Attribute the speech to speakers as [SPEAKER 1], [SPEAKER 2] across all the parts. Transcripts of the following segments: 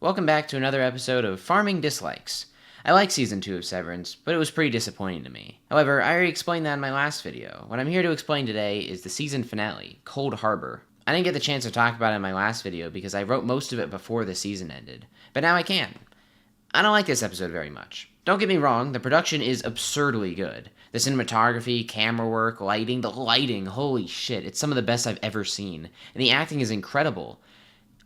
[SPEAKER 1] Welcome back to another episode of Farming Dislikes. I like Season 2 of Severance, but it was pretty disappointing to me. However, I already explained that in my last video. What I'm here to explain today is the season finale, Cold Harbor. I didn't get the chance to talk about it in my last video because I wrote most of it before the season ended, but now I can. I don't like this episode very much. Don't get me wrong, the production is absurdly good. The cinematography, camera work, lighting, holy shit, it's some of the best I've ever seen, and the acting is incredible.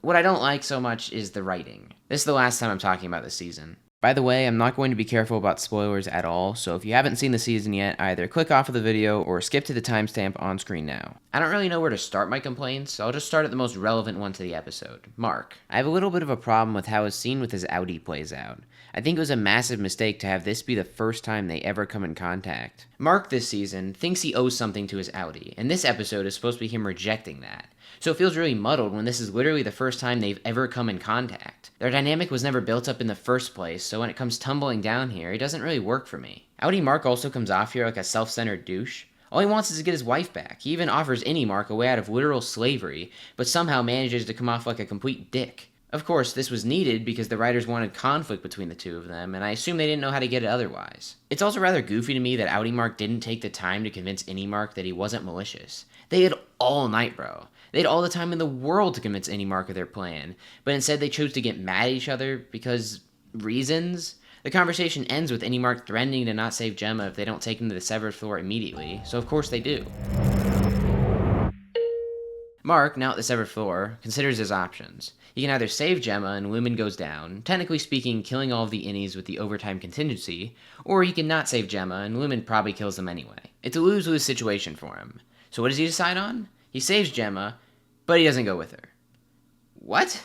[SPEAKER 1] What I don't like so much is the writing. This is the last time I'm talking about this season. By the way, I'm not going to be careful about spoilers at all, so if you haven't seen the season yet, either click off of the video or skip to the timestamp on screen now. I don't really know where to start my complaints, so I'll just start at the most relevant one to the episode, Mark. I have a little bit of a problem with how his scene with his Audi plays out. I think it was a massive mistake to have this be the first time they ever come in contact. Mark this season thinks he owes something to his Audi, and this episode is supposed to be him rejecting that. So it feels really muddled when this is literally the first time they've ever come in contact. Their dynamic was never built up in the first place, so when it comes tumbling down here, it doesn't really work for me. Audi Mark also comes off here like a self-centered douche. All he wants is to get his wife back. He even offers any Mark a way out of literal slavery, but somehow manages to come off like a complete dick. Of course, this was needed because the writers wanted conflict between the two of them, and I assume they didn't know how to get it otherwise. It's also rather goofy to me that Audi Mark didn't take the time to convince any Mark that he wasn't malicious. They had all night, bro. They had all the time in the world to convince any Mark of their plan, but instead they chose to get mad at each other because reasons? The conversation ends with any Mark threatening to not save Gemma if they don't take him to the severed floor immediately, so of course they do. Mark, now at the severed floor, considers his options. He can either save Gemma and Lumen goes down, technically speaking killing all of the innies with the overtime contingency, or he can not save Gemma and Lumen probably kills them anyway. It's a lose-lose situation for him. So what does he decide on? He saves Gemma, but he doesn't go with her. What?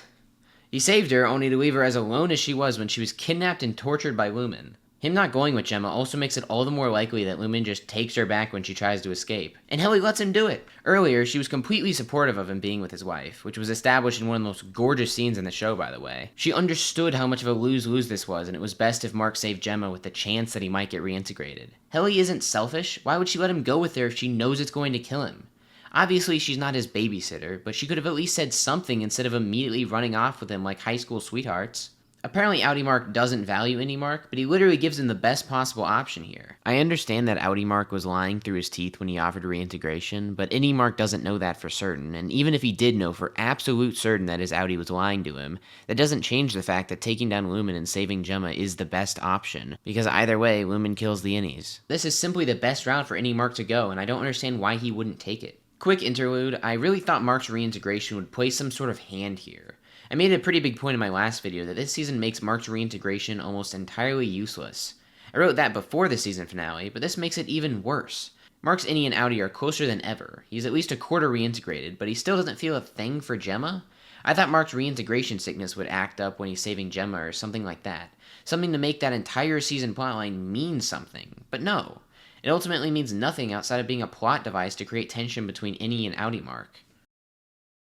[SPEAKER 1] He saved her only to leave her as alone as she was when she was kidnapped and tortured by Lumen. Him not going with Gemma also makes it all the more likely that Lumen just takes her back when she tries to escape. And hell, he lets him do it. Earlier, she was completely supportive of him being with his wife, which was established in one of the most gorgeous scenes in the show, by the way. She understood how much of a lose-lose this was, and it was best if Mark saved Gemma with the chance that he might get reintegrated. Hell, he isn't selfish. Why would she let him go with her if she knows it's going to kill him? Obviously, she's not his babysitter, but she could have at least said something instead of immediately running off with him like high school sweethearts. Apparently, Audi Mark doesn't value any Mark, but he literally gives him the best possible option here. I understand that Audi Mark was lying through his teeth when he offered reintegration, but any Mark doesn't know that for certain, and even if he did know for absolute certain that his Audi was lying to him, that doesn't change the fact that taking down Lumen and saving Gemma is the best option, because either way, Lumen kills the innies. This is simply the best route for any Mark to go, and I don't understand why he wouldn't take it. Quick interlude, I really thought Mark's reintegration would play some sort of hand here. I made a pretty big point in my last video that this season makes Mark's reintegration almost entirely useless. I wrote that before the season finale, but this makes it even worse. Mark's innie and Audi are closer than ever. He's at least a quarter reintegrated, but he still doesn't feel a thing for Gemma? I thought Mark's reintegration sickness would act up when he's saving Gemma or something like that. Something to make that entire season plotline mean something. But no. It ultimately means nothing outside of being a plot device to create tension between Innie and Audi Mark.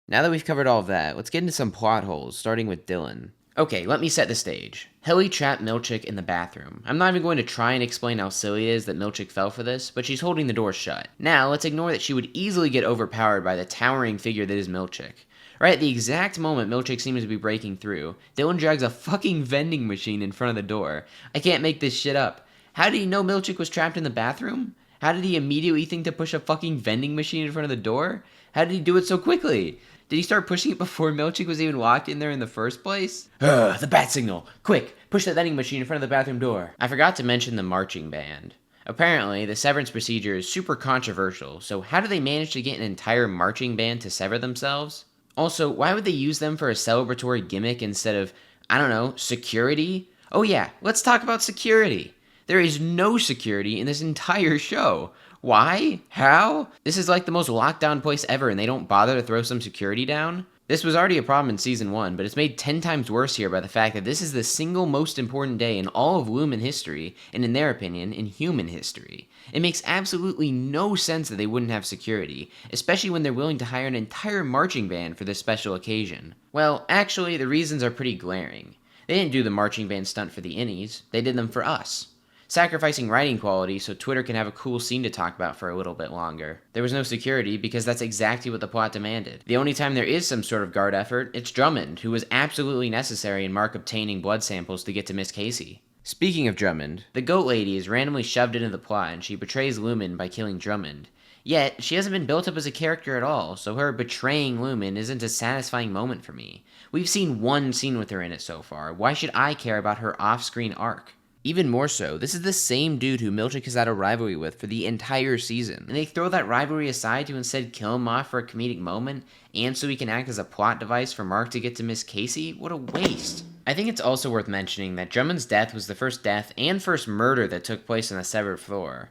[SPEAKER 1] Now that we've covered all of that, let's get into some plot holes, starting with Dylan. Okay, let me set the stage. Helly trapped Milchick in the bathroom. I'm not even going to try and explain how silly it is that Milchick fell for this, but she's holding the door shut. Now, let's ignore that she would easily get overpowered by the towering figure that is Milchick. Right at the exact moment Milchick seems to be breaking through, Dylan drags a fucking vending machine in front of the door. I can't make this shit up. How did he know Milchick was trapped in the bathroom? How did he immediately think to push a fucking vending machine in front of the door? How did he do it so quickly? Did he start pushing it before Milchick was even locked in there in the first place? The bat signal! Quick, push that vending machine in front of the bathroom door. I forgot to mention the marching band. Apparently, the severance procedure is super controversial, so how do they manage to get an entire marching band to sever themselves? Also, why would they use them for a celebratory gimmick instead of, I don't know, security? Oh yeah, let's talk about security. There is no security in this entire show. Why? How? This is like the most locked down place ever and they don't bother to throw some security down? This was already a problem in Season 1, but it's made 10 times worse here by the fact that this is the single most important day in all of Lumen history, and in their opinion, in human history. It makes absolutely no sense that they wouldn't have security, especially when they're willing to hire an entire marching band for this special occasion. Well, actually, the reasons are pretty glaring. They didn't do the marching band stunt for the innies, they did them for us. sacrificing writing quality so Twitter can have a cool scene to talk about for a little bit longer. There was no security because that's exactly what the plot demanded. The only time there is some sort of guard effort, it's Drummond, who was absolutely necessary in Mark obtaining blood samples to get to Miss Casey. Speaking of Drummond, the Goat Lady is randomly shoved into the plot and she betrays Lumen by killing Drummond. Yet, she hasn't been built up as a character at all, so her betraying Lumen isn't a satisfying moment for me. We've seen one scene with her in it so far. Why should I care about her off-screen arc? Even more so, this is the same dude who Milchick has had a rivalry with for the entire season, and they throw that rivalry aside to instead kill him off for a comedic moment, and so he can act as a plot device for Mark to get to Miss Casey? What a waste. I think it's also worth mentioning that Drummond's death was the first death and first murder that took place on the severed floor,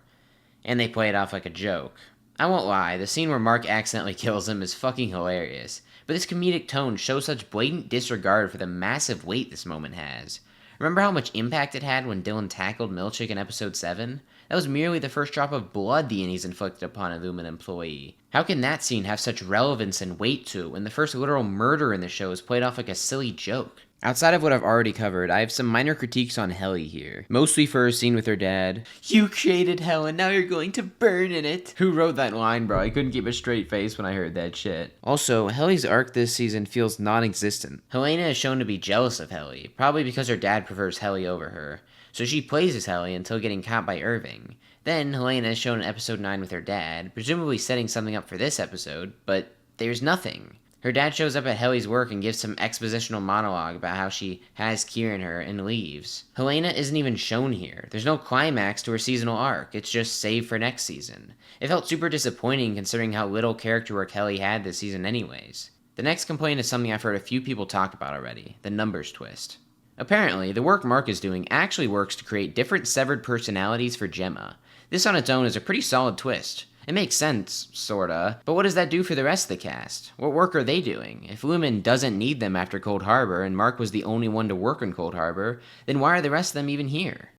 [SPEAKER 1] and they play it off like a joke. I won't lie, the scene where Mark accidentally kills him is fucking hilarious, but this comedic tone shows such blatant disregard for the massive weight this moment has. Remember how much impact it had when Dylan tackled Milchick in episode 7? That was merely the first drop of blood the Innies inflicted upon a Lumen employee. How can that scene have such relevance and weight to it when the first literal murder in the show is played off like a silly joke? Outside of what I've already covered, I have some minor critiques on Helly here. Mostly for her scene with her dad. You created hell and now you're going to burn in it. Who wrote that line, bro? I couldn't keep a straight face when I heard that shit. Also, Helly's arc this season feels non-existent. Helena is shown to be jealous of Helly, probably because her dad prefers Helly over her. So she plays as Helly until getting caught by Irving. Then, Helena is shown in episode 9 with her dad, presumably setting something up for this episode, but there's nothing. Her dad shows up at Helly's work and gives some expositional monologue about how she has Kieran her and leaves. Helena isn't even shown here. There's no climax to her seasonal arc. It's just saved for next season. It felt super disappointing considering how little character work Helly had this season anyways. The next complaint is something I've heard a few people talk about already, the numbers twist. Apparently, the work Mark is doing actually works to create different severed personalities for Gemma. This on its own is a pretty solid twist. It makes sense, sorta, but what does that do for the rest of the cast? What work are they doing? If Lumen doesn't need them after Cold Harbor, and Mark was the only one to work in Cold Harbor, then why are the rest of them even here?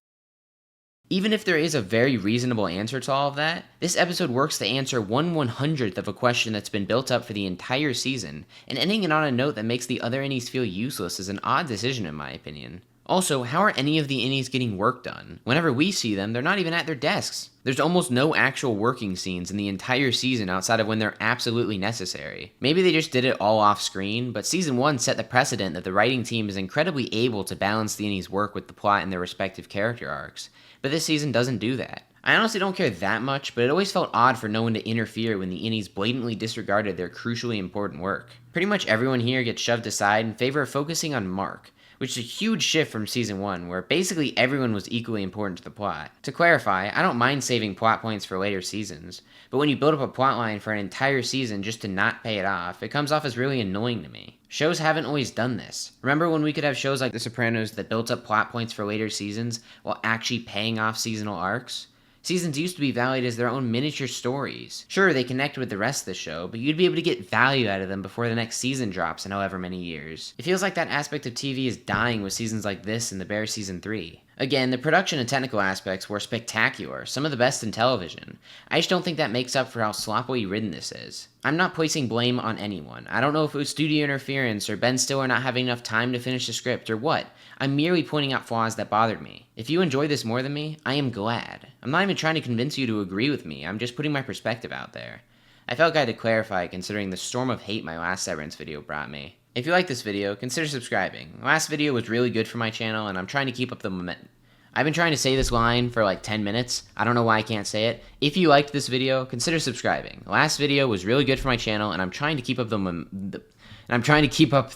[SPEAKER 1] Even if there is a very reasonable answer to all of that, this episode works to answer 1/100th of a question that's been built up for the entire season, and ending it on a note that makes the other Innies feel useless is an odd decision in my opinion. Also, how are any of the Innies getting work done? Whenever we see them, they're not even at their desks. There's almost no actual working scenes in the entire season outside of when they're absolutely necessary. Maybe they just did it all off screen, but season 1 set the precedent that the writing team is incredibly able to balance the Innies' work with the plot and their respective character arcs. But this season doesn't do that. I honestly don't care that much, but it always felt odd for no one to interfere when the Innies blatantly disregarded their crucially important work. Pretty much everyone here gets shoved aside in favor of focusing on Mark, which is a huge shift from season 1, where basically everyone was equally important to the plot. To clarify, I don't mind saving plot points for later seasons, but when you build up a plot line for an entire season just to not pay it off, it comes off as really annoying to me. Shows haven't always done this. Remember when we could have shows like The Sopranos that built up plot points for later seasons while actually paying off seasonal arcs? Seasons used to be valued as their own miniature stories. Sure, they connect with the rest of the show, but you'd be able to get value out of them before the next season drops in however many years. It feels like that aspect of TV is dying with seasons like this and The Bear Season 3. Again, the production and technical aspects were spectacular, some of the best in television. I just don't think that makes up for how sloppily written this is. I'm not placing blame on anyone. I don't know if it was studio interference or Ben Stiller not having enough time to finish the script or what. I'm merely pointing out flaws that bothered me. If you enjoy this more than me, I am glad. I'm not even trying to convince you to agree with me, I'm just putting my perspective out there. I felt I had to clarify considering the storm of hate my last Severance video brought me. If you like this video, consider subscribing. The last video was really good for my channel and I'm trying to keep up the momentum. I've been trying to say this line for like 10 minutes. I don't know why I can't say it. If you liked this video, consider subscribing. The last video was really good for my channel and I'm trying to keep up the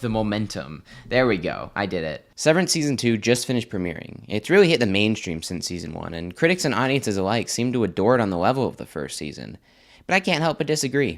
[SPEAKER 1] momentum. There we go. I did it. Severance Season 2 just finished premiering. It's really hit the mainstream since Season 1, and critics and audiences alike seem to adore it on the level of the first season. But I can't help but disagree.